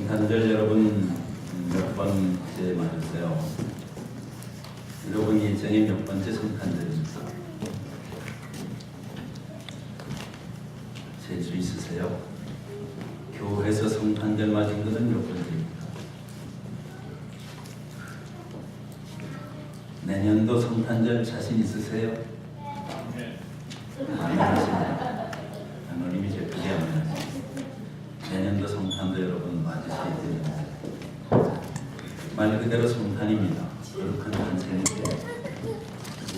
성탄절 여러분 몇 번째 맞으세요? 여러분 인생의 몇 번째 성탄절입니까? 재주 있으세요? 교회에서 성탄절 맞은 것은 몇 번째입니까? 내년도 성탄절 자신 있으세요? 안 하십니다. 하나님이 제 크게 안 하십니다. 내년도 성탄도 여러분 맞으셔야 됩니다. 말 그대로 성탄입니다. 거룩한 탄생인데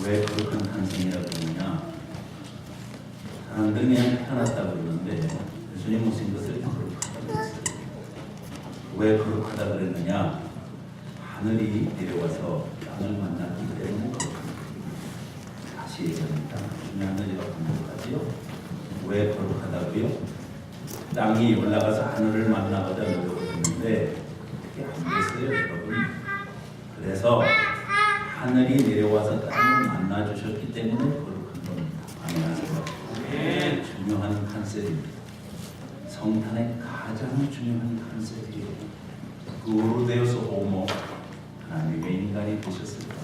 왜 거룩한 탄생이라고 그러냐? 사람들은 그냥 태어났다고 그러는데 예수님 오신 것을 거룩하다고 그랬어요. 왜 거룩하다 그랬느냐? 하늘이 내려와서 땅을 만났기 때문에 거룩합니다. 다시 얘기합니다. 하늘이가 거룩하지요? 왜 거룩하다고요? 땅이 올라가서 하늘을 만나보자 노력했는데 그게 안 됐어요, 여러분. 그래서 하늘이 내려와서 땅을 만나주셨기 때문에 거룩한 겁니다. 안녕하세요. 중요한 컨셉입니다. 성탄의 가장 중요한 컨셉이에요. 구로 되어서 호모, 하나님의 인간이 되셨을까?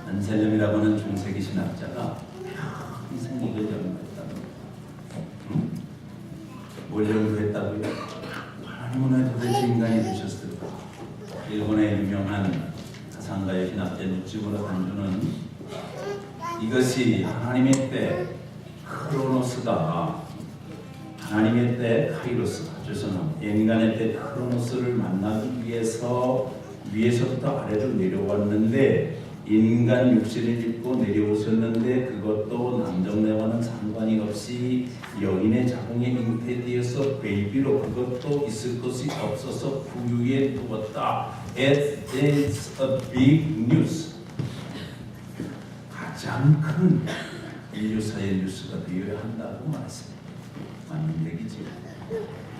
안셀름이라고 하는 중세기 신학자가 평생 이걸 연구했다고. 뭘 연구했다고요? 하나님은 왜 도대체 인간이 되셨을까? 일본의 유명한 가상가의 신학자 누치무라 간주는 이것이 하나님의 때 크로노스가 하나님의 때 카이로스가 죄송합니다. 인간의 때 크로노스를 만나기 위해서 위에서부터 아래로 내려왔는데 인간 육신을 입고 내려오셨는데 그것도 남정네와는 상관이 없이 여인의 자궁에 잉태되어서 베이비로 그것도 있을 것이 없어서 부유에 두었다. It is a big news. 가장 큰 인류사의 뉴스가 되어야 한다고 말했습니다. 맞는 얘기지.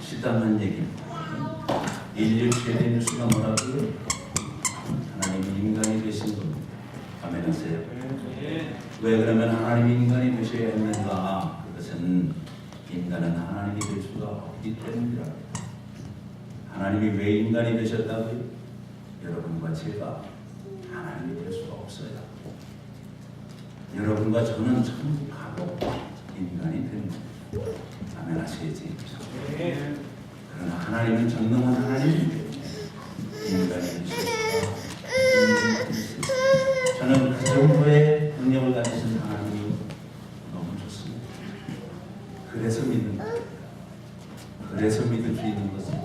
시담한 얘기입니다. 인류 최대 뉴스가 뭐라고요? 하나님이 인간이 되신 겁니다. 아멘하세요. 왜 그러면 하나님이 인간이 되셔야 했는가? 그것은 인간은 하나님이 될 수가 없기 때문이라. 하나님이 왜 인간이 되셨다고요? 여러분과 제가 하나님이 될 수가 없어요. 여러분과 저는 천국 가고 인간이 됩니다. 아멘하셔야지. 그러나 하나님은 전능한 하나님이에요. 인간이 되셨다. 저는 그 정도의 능력을 가지신 하나님이 너무 좋습니다. 그래서 믿는 거예요. 그래서 믿을 수 있는 것은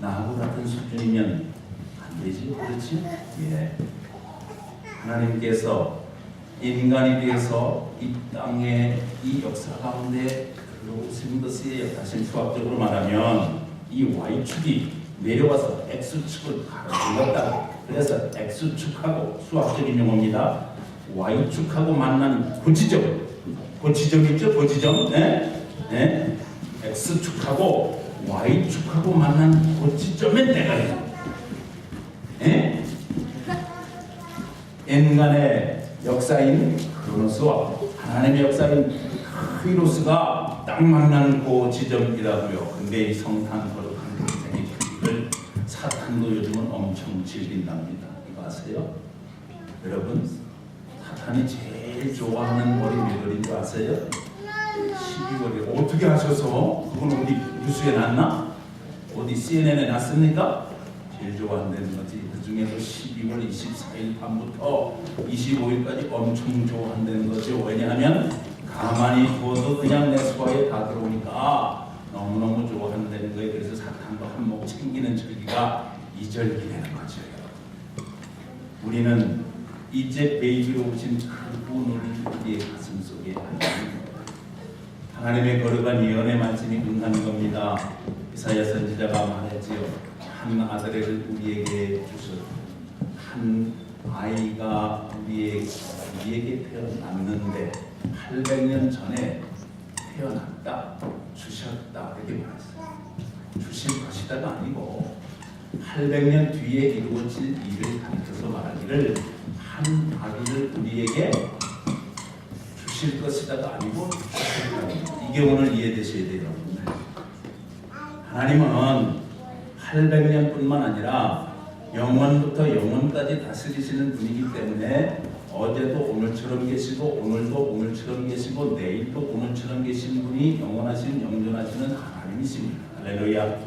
나하고 같은 수준이면 안 되지, 그렇지? 예. 하나님께서 인간이 되어서 이 땅의 이 역사 가운데 들어오신 것이 사실 수학적으로 말하면 이 Y축이 내려와서 X축을 가로질렀다. 그래서 X축하고 수학적인 용어입니다. Y축하고 만난 고지점. 고지점 있죠? 고지점. 네? 네? X축하고 Y축하고 만난 고지점에 내가 있다. 네? 인간의 역사인 크로노스와 하나님의 역사인 카이로스가 딱 만난 고지점이라고요. 근데 이 성탄 거룩한 인생의 크기를 사탄도 요즘은 엄청 즐긴답니다. 이거 아세요? 여러분, 사탄이 제일 좋아하는 월이 몇 월인 줄 아세요? 12월이에요. 어떻게 하셔서? 그건 어디 뉴스에 났나? 어디 CNN에 났습니까? 제일 좋아한다는 거지. 그 중에서 12월 24일 밤부터 25일까지 엄청 좋아한다는 거죠. 왜냐하면 가만히 두어도 그냥 내 소화에 다 들어오니까 너무너무 좋아한다는 거예요. 그래서 사탄도 한몫 챙기는 절기가 이 절기라는 거죠. 우리는 이제 베이비로 오신 그분을 우리의 가슴 속에 하나님의 거룩한 예언의 말씀이 응하는 겁니다. 이사야 선지자가 말했지요. 한 아들을 우리에게 주셨. 한 아이가 우리에게 태어났는데 800년 전에 태어났다, 주셨다 이렇게 말했어요. 주실 것이다가 아니고 800년 뒤에 이루어질 일을 가리켜서 말하기를 한 아기를 우리에게 주실 것이다가 아니고 주실 것이다. 이게 오늘 이해되셔야 돼요. 하나님은 800년뿐만 아니라 영원부터 영원까지 다스리시는 분이기 때문에 어제도 오늘처럼 계시고 오늘도 오늘처럼 계시고 내일도 오늘처럼 계신 분이 영원하신 영존하시는 하나님이십니다. 할렐루야.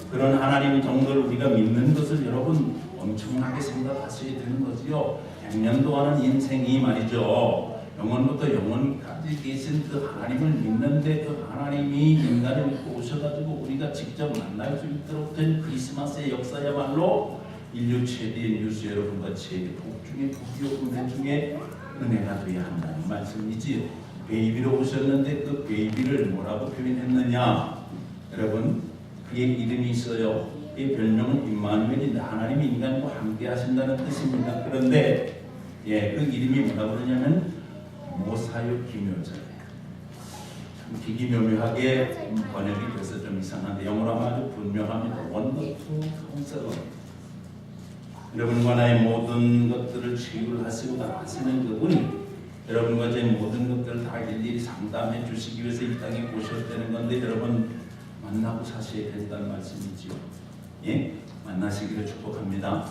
그런 하나님 정도를 우리가 믿는 것을 여러분 엄청나게 생각하셔야 되는 거지요. 100년 동안은 인생이 말이죠. 영원부터 영원까지 계신 그 하나님을 믿는데 그 하나님이 인간을 믿고 오셔가지고 우리가 직접 만날 수 있도록 된 크리스마스의 역사야말로 인류 최대의 뉴스 여러분과 제일 복 중에 복이요 은혜 중에 은혜가 되어야 한다는 말씀이지요. 베이비로 오셨는데 그 베이비를 뭐라고 표현했느냐? 여러분 그의 이름이 있어요. 이 별명은 임마누엘인데 하나님이 인간과 함께 하신다는 뜻입니다. 그런데 그 이름이 뭐라고 그러냐면 모사요 기묘자예요. 참 기기묘묘하게 번역이 돼서 좀 이상한데 영어로 하면 아주 분명합니다. 원더풀 카운셀러. 여러분과 나의 모든 것들을 치유를 하시고 다 하시는 그분이 여러분과 제 모든 것들을 다 일일이 상담해 주시기 위해서 이 땅에 오셨다는 건데 여러분 만나고 사셔야 된다는 말씀이지요. 예? 만나시기를 축복합니다.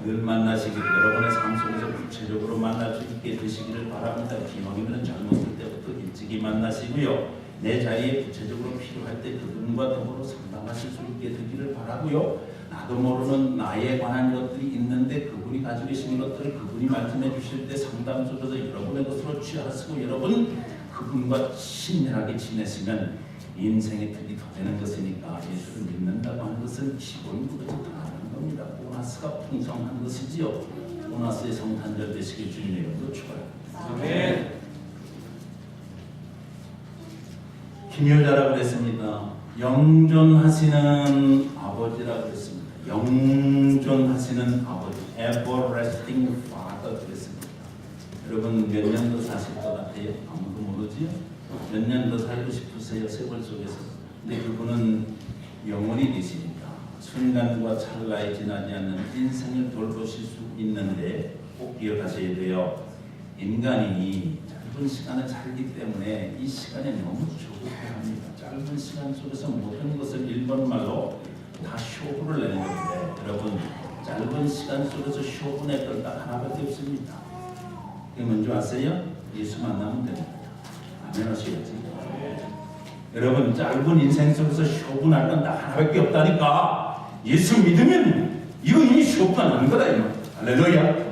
늘 만나시기를 여러분의 삶 속에서 구체적으로 만날 수 있게 되시기를 바랍니다. 기왕이면 젊었을 때부터 일찍이 만나시고요. 내 자리에 구체적으로 필요할 때 그분과 더불어 상담하실 수 있게 되기를 바라고요. 나도 모르는 나에 관한 것들이 있는데 그분이 가지고 계신 것들을 그분이 말씀해 주실 때 상담 속에서 여러분의 것으로 취하시고 여러분 그분과 친밀하게 지내시면 인생의 틀이 더 되는 것이니까 예수를 믿는다고 하는 것은 기본부터 다 하는 겁니다. 보너스가 풍성한 것이지요. 보너스의 성탄절 되시길 주님의 이름으로 축원합니다. 아멘. 기묘자라고 그랬습니다. 영존하시는 아버지라고 그랬습니다. 영존하시는 아버지, everlasting father 그랬습니다. 여러분 몇 년 더 사실 것 같아요? 아무도 모르지요? 몇 년 더 살고 싶으세요? 세월 속에서. 근데 그분은 영원히 계시니까 순간과 찰나에 지나지 않는 인생을 돌보실 수 있는데 꼭 기억하셔야 돼요. 인간이 짧은 시간을 살기 때문에 이 시간에 너무 조급해합니다. 짧은 시간 속에서 모든 것을 일본말로 다 쇼부를 내는 건데 여러분 짧은 시간 속에서 쇼부 낼 건 딱 하나밖에 없습니다. 그게 뭔지 아세요? 예수 만나면 됩니다. 아멘 하셔야지. 여러분 짧은 인생 속에서 쇼부날 건 딱 하나밖에 없다니까. 예수 믿으면 이거 이미 쇼부가 나는 거다 이 말. 할렐루야.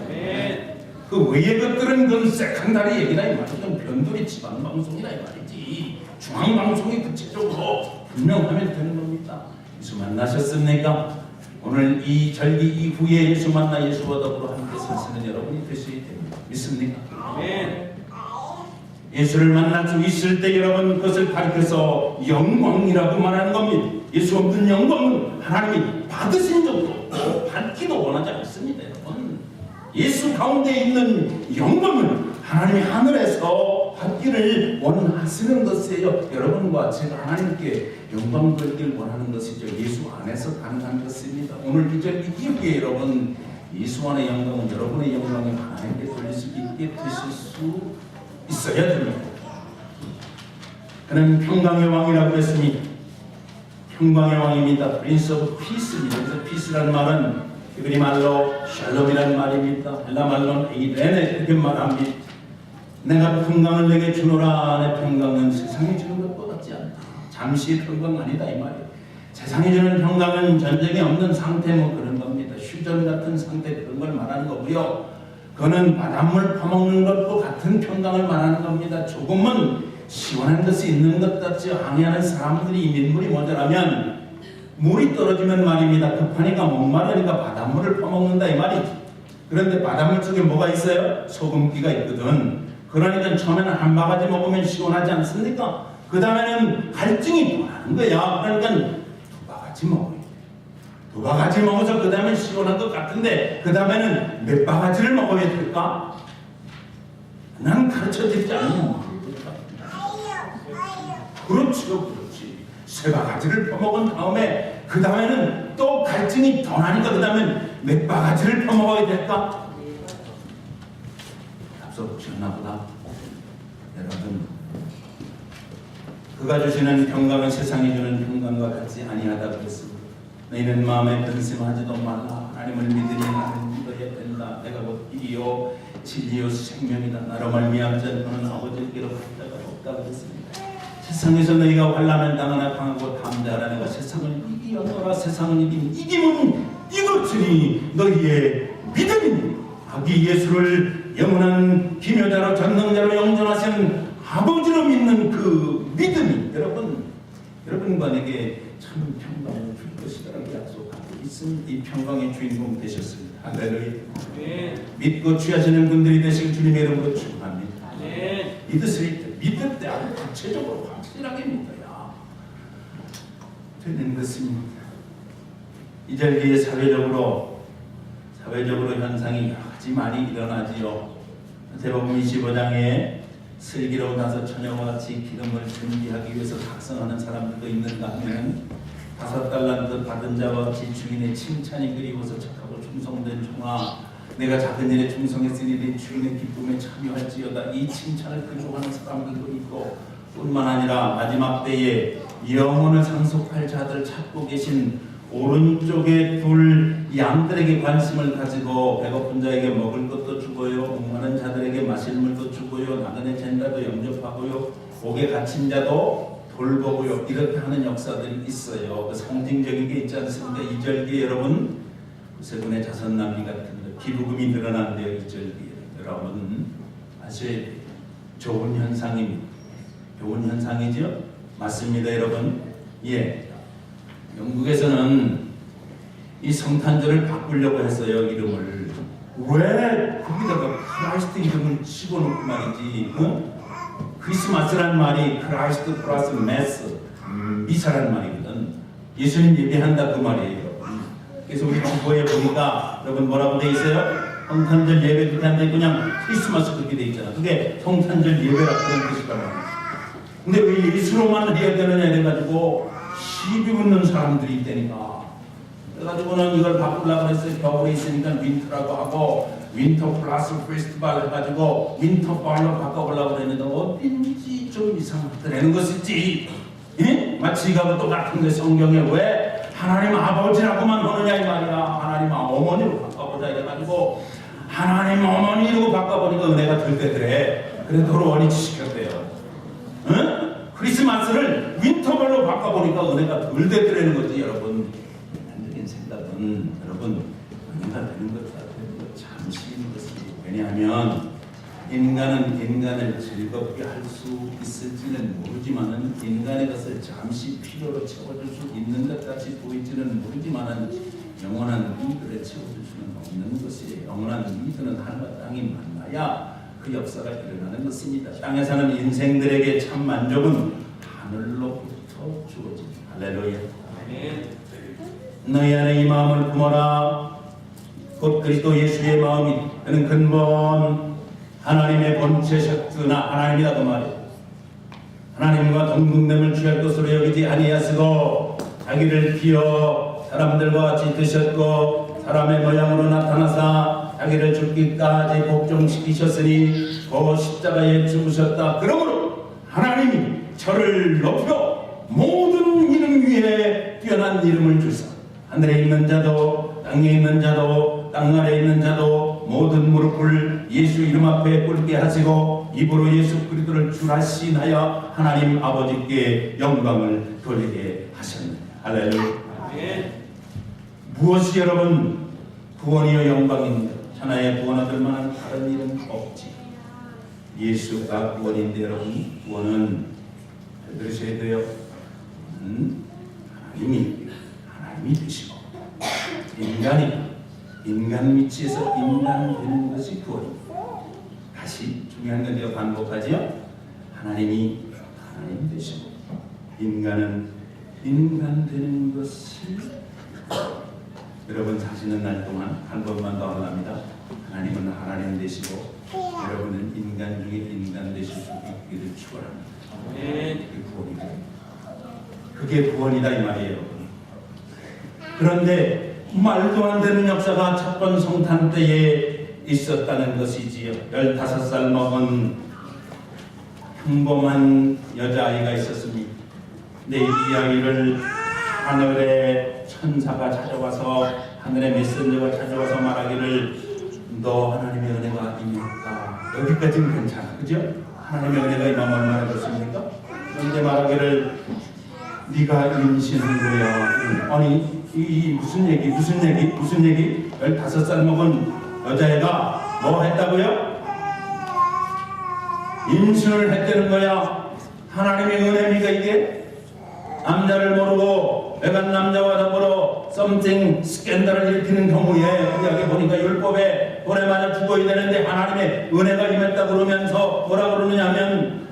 그 외의 것들은 그건 세컨다리 얘기다 이 말이지. 변두리 지방방송이다 이 말이지. 중앙방송이 구체적으로 분명하면 되는 겁니다. 예수 만나셨습니까? 오늘 이 절기 이후에 예수 만나 예수와 더불어 함께 사시는 여러분이 되셔야 됩니다. 믿습니까? 네. 예수를 만날 수 있을 때 여러분 그것을 가리켜서 영광이라고 말하는 겁니다. 예수 없는 영광은 하나님이 받으신 적도 없고 받기도 원하지 않습니다. 여러분 예수 가운데 있는 영광은 하나님이 하늘에서 받기를 원하시는 것이에요. 여러분과 제가 하나님께 영광 돌기를 원하는 것이죠. 예수 안에서 가능한 것입니다. 오늘 이 절기 이후에 여러분 예수 안의 영광은 여러분의 영광이 하나님께 돌릴 수 있게 되실 수 있어야 됩니다. 그는 평강의 왕이라고 했으니 평강의 왕입니다. 프린스 오브 피스입니다. 그래서 피스라는 말은 히브리 말로 샬롬이라는 말입니다. 헬라 말로는 에이레네 이렇게 말합니다. 내가 평강을 내게 주노라. 내 평강은 세상이 주는 것과 같지 않다. 잠시의 평강 아니다 이 말이에요. 세상이 주는 평강은 전쟁이 없는 상태 뭐 그런 겁니다. 휴전 같은 상태 그런 걸 말하는 거고요. 그거는 바닷물 퍼먹는 것과 같은 평강을 말하는 겁니다. 조금은 시원한 것이 있는 것 같이 항해하는 사람들이 민물이 모자라면 물이 떨어지면 말입니다. 급하니까 목마르니까 바닷물을 퍼먹는다 이 말이지. 그런데 바닷물 속에 뭐가 있어요? 소금기가 있거든. 그러니까 처음에는 한 바가지 먹으면 시원하지 않습니까? 그 다음에는 갈증이 나는 거야. 그러니까 두 바가지 먹어야 돼. 두 바가지 먹어서 그 다음에 시원한 것 같은데 그 다음에는 몇 바가지를 먹어야 될까? 난 가르쳐드리지 않으면 그렇죠, 그렇지. 세 바가지를 퍼먹은 다음에 그 다음에는 또 갈증이 더 나니까 그 다음엔 몇 바가지를 퍼먹어야 될까? 앞서 보셨나 보다. 여러분 그가 주시는 평강은 세상이 주는 평강과 같지 아니하다 그랬습니다. 너희는 마음에 근심하지도 말라. 하나님을 믿으니 나는 믿어야 된다. 내가 곧 길이요 진리요 생명이다. 나로 말미암아 너는 아버지께로 갈 자가 없다 그랬습니다. 세상에서 너희가 환난을 당하나 강하고 담대하라. 내가 세상을 이기었노라. 세상을 이기면 이것들이 너희의 믿음이니 아기 예수를 영원한 기묘자로 전능자로 영존하신 아버지로 믿는 그 믿음이 여러분과 내게 참 평강을 줄 것이라고 약속하고 있습니다. 이 평강의 주인공 되셨습니다. 할렐루야. 믿고 취하시는 분들이 되시길 주님의 이름으로 축복합니다. 믿을 때 아주 구체적으로 확실하게 믿어야 되는 것입니다. 이 절기에 사회적으로 현상이 여러 가지 많이 일어나지요. 마태복음 25장에 슬기로운 다섯 처녀와 같이 기름을 준비하기 위해서 각성하는 사람들도 있는가 하면 5달란트 받은 자와 같이 주인의 칭찬이 그리워서 착하고 충성된 종아 내가 작은 일에 충성했으니 내 주인의 기쁨에 참여할지어다. 이 칭찬을 그조하는 사람들도 있고 뿐만 아니라 마지막 때에 영혼을 상속할 자들 찾고 계신 오른쪽에 둘 양들에게 관심을 가지고 배고픈 자에게 먹을 것도 주고요, 목마른 자들에게 마실 물도 주고요, 나그네 젠자도 영접하고요, 옥에 갇힌 자도 돌보고요. 이렇게 하는 역사들이 있어요. 그 상징적인 게 있지 않습니까? 이 절기에 여러분 구세군의 자선나비 같은 기부금이 늘어난대요. 이 절기에 여러분 아주 좋은 현상입니다. 좋은 현상이죠? 맞습니다 여러분. 영국에서는 이 성탄절을 바꾸려고 했어요. 이름을 왜 거기다가 크라이스트 이름을 집어넣고 말이지. 크리스마스란 말이 크라이스트 플러스 메스 미사란 말이거든. 예수님 예배한다 그 말이에요. 그래서 우리 정보에 보니까 여러분 뭐라고 돼 있어요? 성탄절 예배 그렇게 안 돼 그냥 크리스마스 그렇게 돼 있잖아. 그게 성탄절 예배라 그런 뜻이란 말이야. 근데 왜 예수로만 해야 되느냐 이래가지고 시비 붙는 사람들이 있다니까. 그래가지고는 이걸 바꾸려고 했어요. 겨울에 있으니까 윈터라고 하고 윈터 플러스 페스티벌 해가지고 윈터벌로 바꿔보려고 그랬는데 어딘지 좀 이상하더라는 것이지. 마치 이거하고 똑같은 게 성경에 왜 하나님 아버지라고만 하느냐 이 말이야. 하나님 어머니로 바꿔보자 이래가지고 하나님 어머니로 바꿔보니까 은혜가 덜 되더래. 그래도 원위치 시켰대요. 크리스마스를 윈터벌로 바꿔보니까 은혜가 덜 되더라는 거지. 여러분 인간적인 생각은 여러분 은혜가 되는 것 같아요. 잠시 있는 것이지. 왜냐하면 인간은 인간을 즐겁게 할 수 있을지는 모르지만은 인간의 것을 잠시 필요로 채워줄 수 있는 것 같이 보일지는 모르지만은 영원한 이익을 채워줄 수는 없는 것이에요. 영원한 이익은 하늘과 땅이 만나야 그 역사가 일어나는 것입니다. 땅에 사는 인생들에게 참 만족은 하늘로부터 주어집니다. 할렐루야. 너희 안에 이 마음을 품어라. 곧 그리스도 예수의 마음이 그는 근본 하나님의 본체 셔츠나 하나님이다 그 말이에요. 하나님과 동등됨을 취할 것으로 여기지 아니하시고 자기를 비어 사람들과 같이 드셨고 사람의 모양으로 나타나사 자기를 죽기까지 복종시키셨으니 그 십자가에 죽으셨다. 그러므로 하나님이 저를 높여 모든 이름 위에 뛰어난 이름을 주사 하늘에 있는 자도 땅에 있는 자도 땅 아래에 있는 자도 모든 무릎을 예수 이름 앞에 꿇게 하시고 입으로 예수 그리스도를 주라 시인하여 하나님 아버지께 영광을 돌리게 하셨느니라. 할렐루야. 무엇이 여러분 구원이요 영광입니다. 하나의 구원 얻을 만한 다른 일은 없지. 예수가 구원인데 여러분 구원은 들으셔야 돼요. 하나님이 되시고 인간 위치에서 인간 되는 것이 구원입니다. 다시 중요한 건 내가 반복하지요. 하나님 되시고 인간은 인간 되는 것이 여러분 사시는 날 동안 한 번만 더 하랍니다. 하나님은 하나님 되시고 여러분은 인간 중에 인간 되실 수 있기를 축원합니다. 그게 구원이다 이 말이에요. 그런데 말도 안 되는 역사가 첫 번 성탄 때에 있었다는 것이지요. 15살 먹은 평범한 여자아이가 있었습니다. 근데 이 아이를 하늘의 천사가 찾아와서, 하늘의 메신저가 찾아와서 말하기를 너 하나님의 은혜가 임했다. 여기까지는 괜찮아, 그죠? 하나님의 은혜가 임하면 얼마나 좋습니까? 그런데 말하기를 네가 임신한 거야. 아니 이 무슨 얘기? 15살 먹은 여자애가 뭐 했다고요? 임신을 했다는 거야. 하나님의 은혜입니까 이게? 남자를 모르고 외간 남자와 더불어 썸띵 스캔들을 일으키는 경우에 구약에 보니까 율법에 돌에 맞아 죽어야 되는데 하나님의 은혜가 임했다 그러면서 뭐라 그러느냐면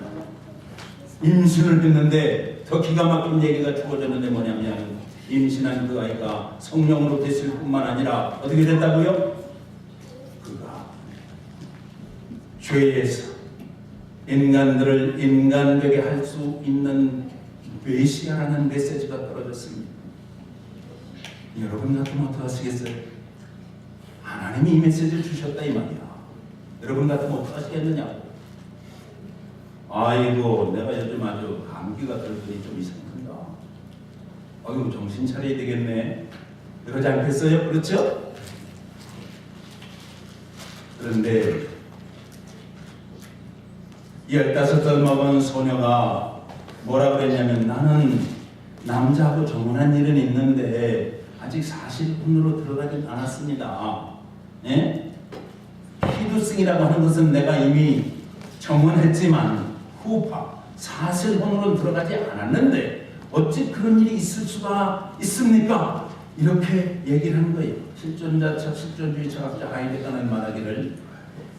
임신을 했는데 더 기가 막힌 얘기가 주어졌는데 뭐냐면 임신한 그 아이가 성령으로 됐을 뿐만 아니라 어떻게 됐다고요? 그가 죄에서 인간들을 인간되게 할 수 있는 메시아라는 메시지가 떨어졌습니다. 여러분 같으면 어떡하시겠어요? 하나님이 이 메시지를 주셨다 이 말이야. 여러분 같으면 어떡하시겠느냐고. 아이고 내가 요즘 아주 감기가 들더니 좀 이상한다. 아이고 정신 차려야 되겠네. 그러지 않겠어요? 그렇죠? 그런데 15살 먹은 소녀가 뭐라 그랬냐면 나는 남자하고 정혼한 일은 있는데 아직 사실혼으로 들어가진 않았습니다. 예? 피두승이라고 하는 것은 내가 이미 정혼했지만 후파 사실혼으로 들어가지 않았는데 어찌 그런 일이 있을 수가 있습니까? 이렇게 얘기를 한 거예요. 실존주의 철학자 하이데거는 말하기를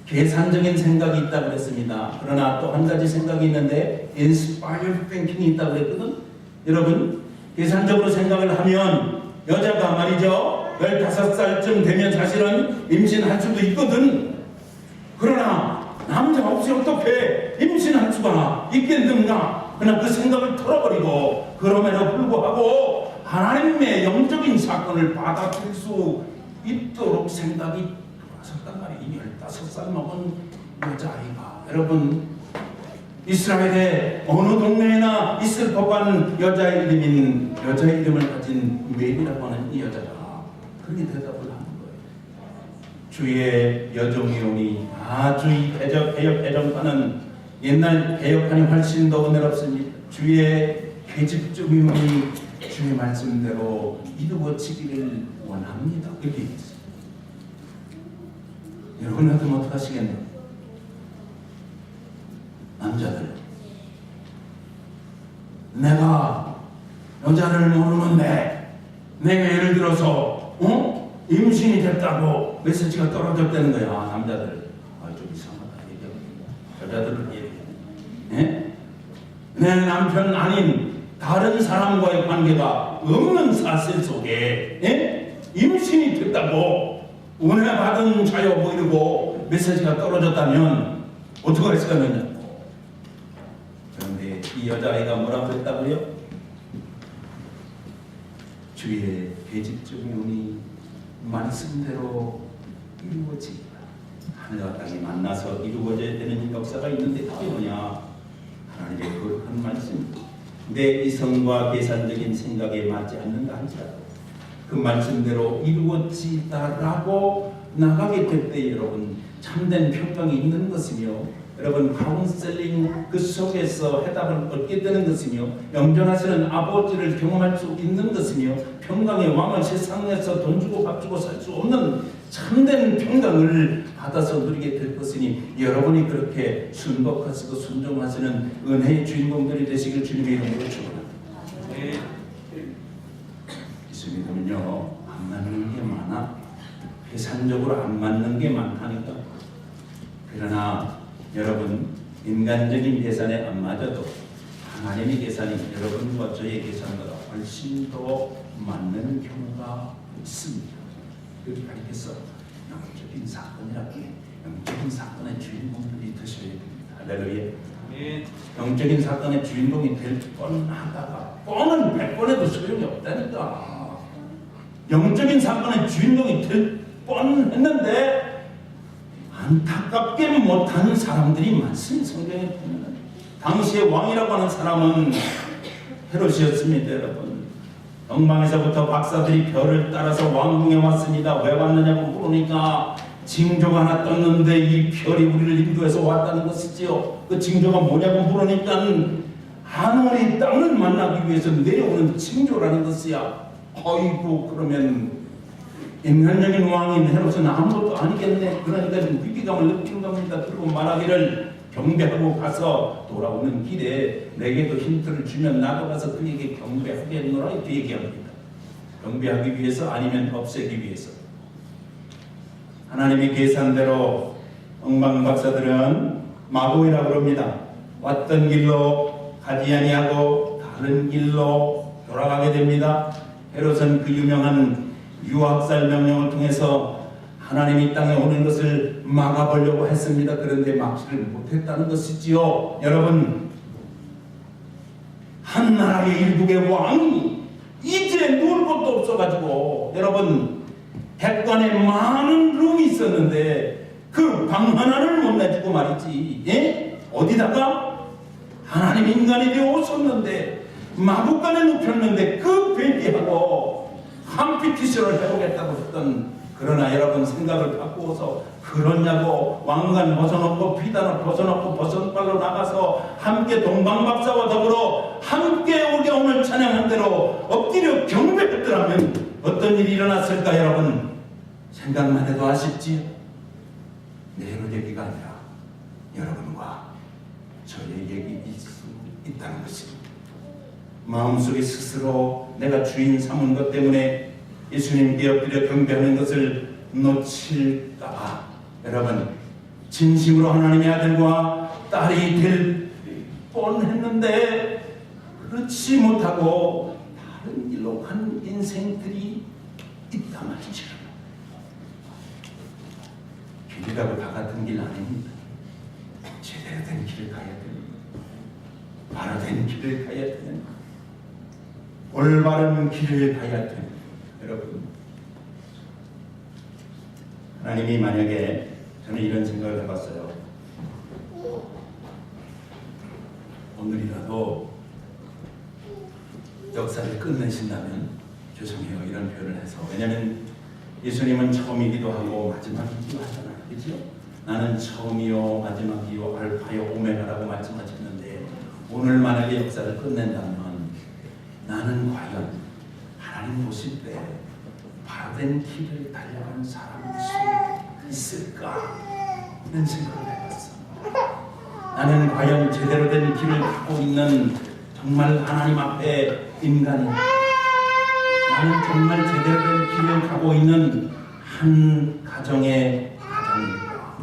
계산적인 생각이 있다고 그랬습니다. 그러나 또 한 가지 생각이 있는데 inspired thinking이 있다고 그랬거든. 여러분 계산적으로 생각을 하면 여자가 말이죠 15살쯤 되면 사실은 임신할 수도 있거든. 그러나 남자 없이 어떻게 임신할 수가 있겠는가. 그러나 그 생각을 털어버리고 그럼에도 불구하고 하나님의 영적인 사건을 받아들일 수 있도록 생각이 들어왔단 말이에요. 15살 먹은 여자아이가. 여러분 이스라엘의 어느 동네에나 있을 법한 여자의 이름을 가진 메리라고 하는 이 여자가 그렇게 대답을 하는 거예요. 주의 여종이 오니 아주 이 개혁 개정판은 옛날 개혁판이 훨씬 더 은혜롭습니다. 주의 계집종이 오니 주의 말씀대로 이루어지기를 원합니다. 그렇게 얘기했어요. 여러분 같으면 어떡하시겠나요? 남자들 내가 여자를 모르는데 내가 예를 들어서 임신이 됐다고 메시지가 떨어졌다는 거야. 남자들 좀 이상하다 얘기하고 여자들은 얘기해. 내 남편 아닌 다른 사람과의 관계가 없는 사실 속에 임신이 됐다고 은혜 받은 자여 보이고 메시지가 떨어졌다면 어떻게 할 수가 있느냐. 그런데 이 여자아이가 뭐라고 했다고요? 주의 계집종이 오니 말씀대로 이루어지리라. 하늘과 땅이 만나서 이루어져야 되는 역사가 있는데 그게 뭐냐? 하나님의 거룩한 말씀. 내 이성과 계산적인 생각에 맞지 않는다 할지라도 그 말씀대로 이루어지다라고 나가게 될 때 여러분 참된 평강이 있는 것이며 여러분 카운셀링 그 속에서 해답을 얻게 되는 것이며 영전하시는 아버지를 경험할 수 있는 것이며 평강의 왕은 세상에서 돈 주고 밥 주고 살 수 없는 참된 평강을 받아서 누리게 될 것이니 여러분이 그렇게 순복하시고 순종하시는 은혜의 주인공들이 되시길 주님의 이름으로 축원합니다. 네. 믿으면요 안 맞는 게 많아. 계산적으로 안 맞는 게 많다니까. 그러나 여러분 인간적인 계산에 안 맞아도 하나님의 계산이 여러분과 저의 계산보다 훨씬 더 맞는 경우가 있습니다. 여기 가르쳐서 영적인 사건이라고 해. 영적인 사건의 주인공들이 되셔야 됩니다. 할렐루야. 영적인 사건의 주인공이 될 뻔하다가 뻔은 100번에도 소용이 없다니까. 영적인 사건의 주인공이 될 뻔했는데 안타깝게 못하는 사람들이 많습니다. 성경에 보면 당시의 왕이라고 하는 사람은 헤롯이었습니다. 여러분, 영방에서부터 박사들이 별을 따라서 왕궁에 왔습니다. 왜 왔느냐고 물으니까 징조가 하나 떴는데 이 별이 우리를 인도해서 왔다는 것이지요. 그 징조가 뭐냐고 물으니까 하늘이 땅을 만나기 위해서 내려오는 징조라는 것이야. 어이구, 그러면 인간적인 왕인 헤롯은 아무것도 아니겠네. 그러니까 위기감을 느끼는 겁니다. 그리고 말하기를 경배하고 가서 돌아오는 길에 내게도 힌트를 주면 나도 가서 그에게 경배하겠노라 이렇게 얘기합니다. 경배하기 위해서 아니면 없애기 위해서. 하나님의 계산대로 엉방박사들은 마고이라고 그럽니다. 왔던 길로 가지 아니하고 다른 길로 돌아가게 됩니다. 헤롯은 그 유명한 유학살 명령을 통해서 하나님이 땅에 오는 것을 막아보려고 했습니다. 그런데 막지를 못했다는 것이지요. 여러분, 한 나라의 일국의 왕이 이제 누울 것도 없어가지고, 여러분, 백관에 많은 룸이 있었는데 그 방 하나를 못 내주고 말이지. 예? 어디다가 하나님 인간이 되어 오셨는데 마구간에 눕혔는데 그 베개하고 컴피티션을 해보겠다고 했던, 그러나 여러분 생각을 바꾸어서 그러냐고 왕관 벗어놓고 피단을 벗어놓고 벗은발로 나가서 함께 동방박사와 더불어 함께 우리가 오늘 찬양한 대로 엎드려 경배했더라면 어떤 일이 일어났을까? 여러분 생각만 해도 아쉽지요. 내 얘기가 아니라 여러분과 저의 얘기일 수 있다는 것입니다. 마음속에 스스로 내가 주인 삼은 것 때문에 예수님께 엎드려 경배하는 것을 놓칠까? 여러분, 진심으로 하나님의 아들과 딸이 될 뻔했는데 그렇지 못하고 다른 길로 간 인생들이 있다 말이죠. 길이라고 다 같은 길 아닙니다. 제대로 된 길을 가야 됩니다. 바로 된 길을 가야 됩니다. 올바른 길을 가야 됩니다. 여러분, 하나님이 만약에, 저는 이런 생각을 해봤어요. 오늘이라도 역사를 끝내신다면, 죄송해요 이런 표현을 해서, 왜냐하면 예수님은 처음이기도 하고 마지막이기도 하잖아요. 그렇죠? 나는 처음이요 마지막이요 알파요 오메가라고 말씀하셨는데, 오늘 만약에 역사를 끝낸다면 나는 과연 하나님 보실 때 바른 길을 달려가는 사람일 수 있을까? 이런 생각을 해봤어. 나는 과연 제대로 된 길을 가고 있는 정말 하나님 앞에 인간이, 나는 정말 제대로 된 길을 가고 있는 한 가정의 가장입니다.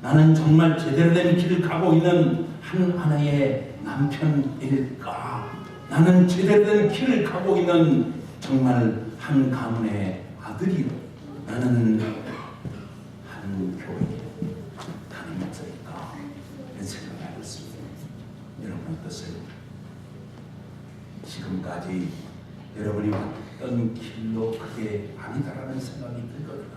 나는 정말 제대로 된 길을 가고 있는 한 아내의 남편일까? 나는 제대로 된 길을 가고 있는 정말 한 가문의 아들이요, 나는 한 교회의 담임 목사일까? 이런 생각을 해봤습니다. 여러분 어떠세요? 지금까지 여러분이 왔던 길로 그게 아니다라는 생각이 들거든요.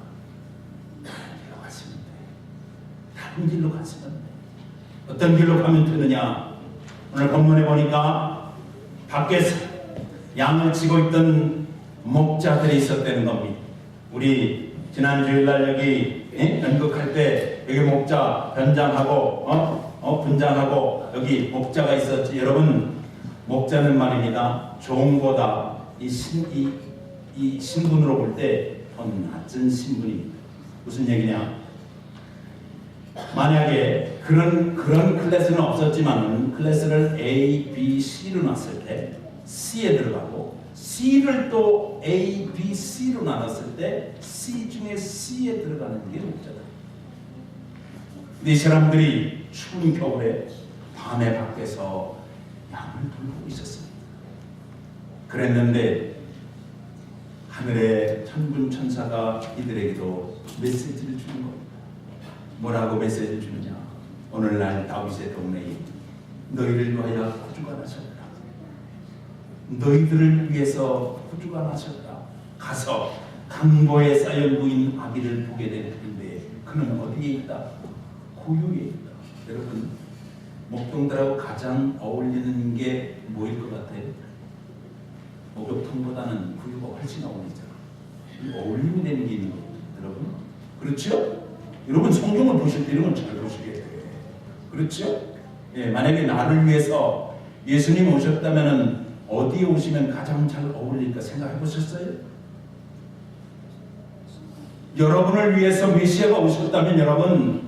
다른 길로 갔으면 돼. 다른 길로 갔으면 돼. 어떤 길로 가면 되느냐? 오늘 본문에 보니까 밖에서 양을 치고 있던 목자들이 있었다는 겁니다. 우리 지난 주일날 여기 연극할 때 여기 목자 변장하고 분장하고 여기 목자가 있었지. 여러분, 목자는 말입니다, 종보다 이 신분으로 볼 때 더 낮은 신분입니다. 무슨 얘기냐? 만약에 그런 클래스는 없었지만 클래스를 A, B, C로 놨을 때 C에 들어가고, C를 또 A, B, C로 나눴을 때 C 중에 C에 들어가는 게 목자다. 근데 이 사람들이 추운 겨울에 밤에 밖에서 양을 돌보고 있었습니다. 그랬는데 하늘의 천군 천사가 이들에게도 메시지를 주는 겁니다. 뭐라고 메시지를 주느냐? 오늘날 다윗의 동네에 너희를 위하여 구주가 나셨다. 너희들을 위해서 구주가 나셨다. 가서 강보에 쌓여 누인 아기를 보게 될 텐데 그는 어디에 있다? 고요에 있다. 여러분, 목동들하고 가장 어울리는 게 뭐일 것 같아요? 목욕탕보다는 구유가 훨씬 어울리잖아. 어울림이 되는 게 있는 거예요, 여러분. 그렇죠? 여러분 성경을 보실 때 이런 건 잘 보시게 돼요. 그렇죠? 예, 만약에 나를 위해서 예수님 오셨다면 어디에 오시면 가장 잘 어울릴까 생각해 보셨어요? 여러분을 위해서 메시아가 오셨다면 여러분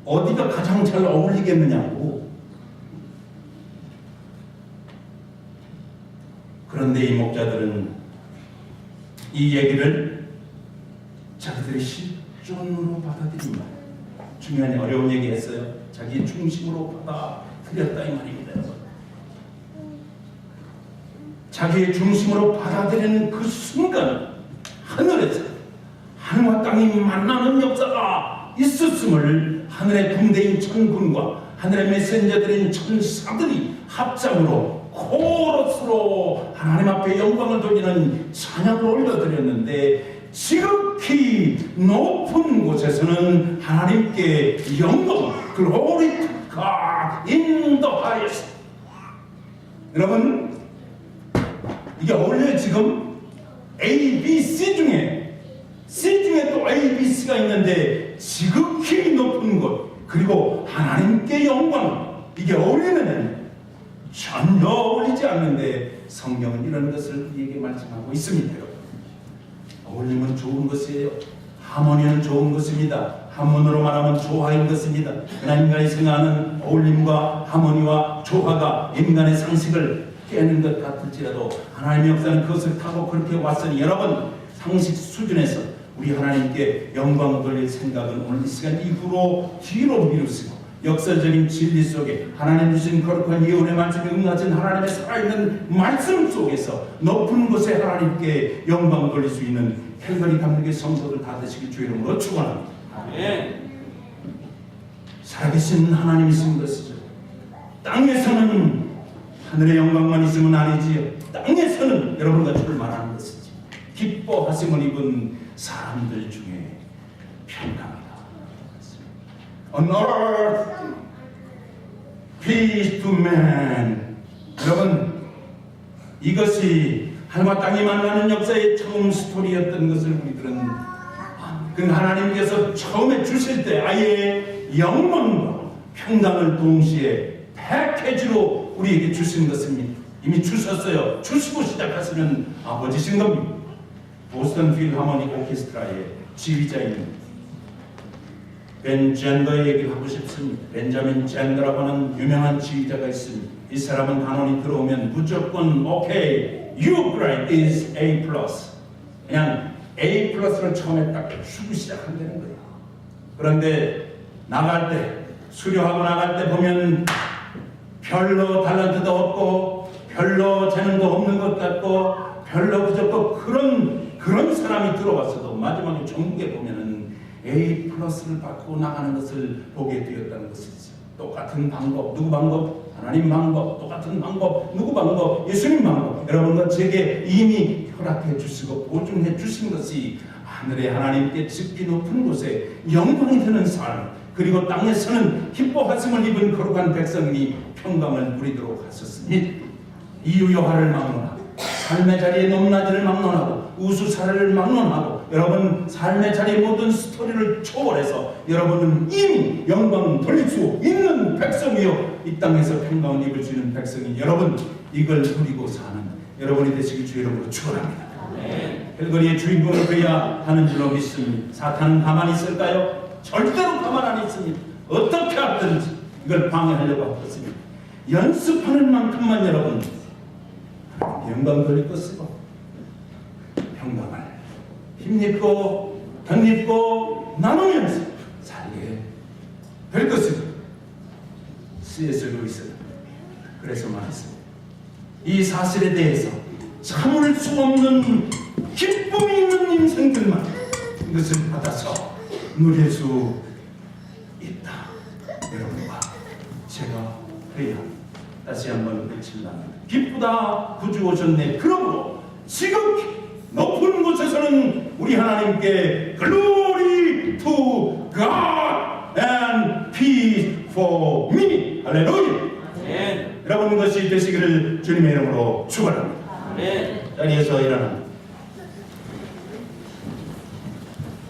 어디가 가장 잘 어울리겠느냐고. 그런데 이 목자들은 이 얘기를 자기들의 실존으로 받아들인 말. 중요한 어려운 얘기 했어요. 자기 중심으로 받아들였다 이 말입니다. 여러분. 자기의 중심으로 받아들이는 그 순간 하늘에서 하늘과 땅이 만나는 역사가 있었음을 하늘의 군대인 천군과 하늘의 메신저들인 천사들이 합장으로 코러스로 하나님 앞에 영광을 돌리는 찬양을 올려드렸는데 지극히 높은 곳에서는 하나님께 영광, Glory to God in the highest. 여러분 이게 어울려요. 지금 A, B, C 중에 또 A, B, C가 있는데 지극히 높은 곳 그리고 하나님께 영광 이게 어울리느냐? 전혀 어울리지 않는데 성경은 이런 것을 우리에게 말씀하고 있습니다. 어울림은 좋은 것이에요. 하모니는 좋은 것입니다. 한문으로 말하면 조화인 것입니다. 그러나 인간이 생각하는 어울림과 하모니와 조화가 인간의 상식을 깨는 것 같을지라도 하나님의 역사는 그것을 타고 그렇게 왔으니 여러분 상식 수준에서 우리 하나님께 영광을 돌릴 생각은 오늘 이 시간 이후로 뒤로 미루시고 역사적인 진리 속에 하나님 주신 거룩한 예언의 말씀에 응하신 하나님의 살아있는 말씀 속에서 높은 곳에 하나님께 영광을 돌릴 수 있는 캘거리 감독의 성도들 다 되시길 주의 이름으로 축원합니다. 살아계신 하나님이신 것이죠. 땅에서는 하늘의 영광만 있으면 아니지요. 땅에서는 여러분과 저를 말하는 것이지. 기뻐하심을 입은 사람들 중에 평강이다. On earth, peace to man. 여러분, 이것이 하늘과 땅이 만나는 역사의 처음 스토리였던 것을 우리들은 그 하나님께서 처음에 주실 때 아예 영광과 평강을 동시에 패키지로 우리에게 주신 것입니다. 이미 주셨어요. 주시고 시작하시는 아버지신 겁니다. 보스턴 필하모닉 오케스트라의 지휘자입니다. 벤 젠더의 얘기를 하고 싶습니다. 벤자민 젠더라고 하는 유명한 지휘자가 있습니다. 이 사람은 단원이 들어오면 무조건 오케이, you grade is A+. 그냥 A+를 처음에 딱 주고 시작한다는 거예요. 그런데 나갈 때, 수료하고 나갈 때 보면 별로 달란트도 없고 별로 재능도 없는 것 같고 별로 부족고 그런 사람이 들어왔어도 마지막에 전국에 보면은 A+를 받고 나가는 것을 보게 되었다는 것이죠. 똑같은 방법, 누구 방법? 하나님 방법, 똑같은 방법, 누구 방법? 예수님 방법. 여러분과 제게 이미 허락해 주시고 보증해 주신 것이 하늘의 하나님께 지극히 높은 곳에 영광이 되는 삶, 그리고 땅에서는 기뻐하심을 입은 거룩한 백성이 평강을 누리도록 하셨습니다. 이유여하를 막론하고 삶의 자리에 높낮이를 막론하고 우수사를 막론하고 여러분 삶의 자리의 모든 스토리를 초월해서 여러분은 이미 영광 돌릴 수 있는 백성이요 이 땅에서 평강을 입을 수 있는 백성이 여러분 이걸 누리고 사는 여러분이 되시길 주의 이름으로 축원합니다. 헬거리의 주인공을 되어야 하는 줄로 믿습니다. 사탄은 가만히 있을까요? 절대로 가만 안 있습니다. 어떻게 하든지 이걸 방해하려고 하고 있습니다. 연습하는 만큼만 여러분 영광 돌릴 것이고 평강을 힘입고 덧입고 나누면서 살게 될 것이고 C.S. 루이스는 그래서 말했습니다. 이 사실에 대해서 참을 수 없는 기쁨이 있는 인생들만 이것을 받아서 누릴 수 있다. 여러분과 제가 그래야 다시 한번 외칠랍니다. 기쁘다 구주 오셨네. 그러므로 지극히 높은 곳에서는 우리 하나님께 Glory to God and peace for me. 할렐루야. 아멘. 여러분 것이 되시기를 주님의 이름으로 축원합니다. 아멘. 자리에서 일어납니다.